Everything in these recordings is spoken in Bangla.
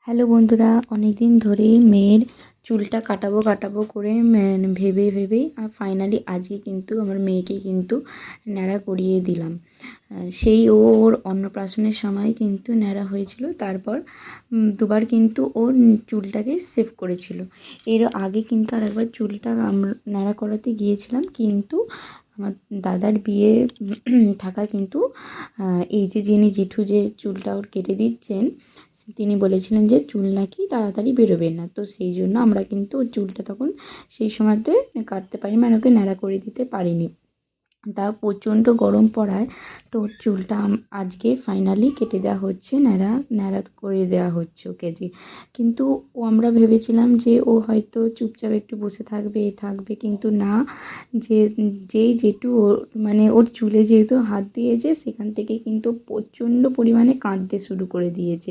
হ্যালো বন্ধুরা, অনেক দিন ধরেই মেয়ের চুলটা কাটাবো করে ভেবেই আর ফাইনালি আজকে কিন্তু আমার মেয়েকে কিন্তু ন্যাড়া করিয়ে দিলাম। সেই ওর অন্নপ্রাশনের সময় কিন্তু ন্যাড়া হয়েছিল। তারপর দুবার কিন্তু ওর চুলটাকে সেভ করেছিল। এর আগে কিন্তু আরেকবার চুলটা ন্যাড়া করাতে গিয়েছিলাম, কিন্তু আমার দাদার বিয়ে থাকা কিন্তু এই যিনি জেঠু যে চুলটা ওর কেটে দিচ্ছেন, তিনি বলেছিলেন যে চুল নাকি তাড়াতাড়ি বেরোবে না। তো সেই জন্য আমরা কিন্তু ওর চুলটা তখন সেই সময়তে কাটতে পারিনি, মানে ওকে ন্যাড়া করে দিতে পারিনি। তা প্রচণ্ড গরম পড়ায় তো ওর চুলটা আজকে ফাইনালি কেটে দেওয়া হচ্ছে, ন্যাড়া করে দেওয়া হচ্ছে ওকে দিয়ে। কিন্তু আমরা ভেবেছিলাম যে ও হয়তো চুপচাপ একটু বসে থাকবে, কিন্তু না, যেই যেটু ওর মানে ওর চুলে যেহেতু হাত দিয়েছে, সেখান থেকে কিন্তু প্রচণ্ড পরিমাণে কাঁদতে শুরু করে দিয়েছে।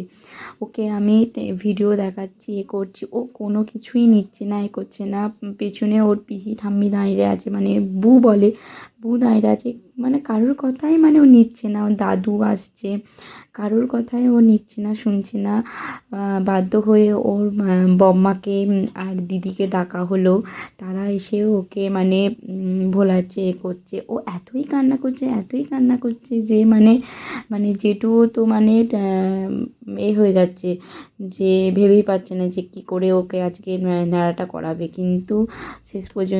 ওকে আমি ভিডিও দেখাচ্ছি, করছি, ও কোনো কিছুই নিচ্ছে না, করছে না। পেছনে ওর পিসি ঠাম্মি দাঁড়িয়ে আছে, মানে বউ দাঁড়িয়ে আছে, মানে কারোর কথাই মানে ও নিচ্ছে না। ওর দাদু আসছে, কারোর কথাই ও নিচ্ছে না, শুনছে না। বাধ্য হয়ে ওর বম্মাকে আর দিদিকে ডাকা হলো। তারা এসে ওকে মানে ভোলাচ্ছে, করছে। ও এতই কান্না করছে যে জেঠু তো হয়ে যাচ্ছে, যে ভেবেই পাচ্ছে না যে কী করে ওকে আজকে ন্যাড়াটা করাবে। কিন্তু শেষ পর্যন্ত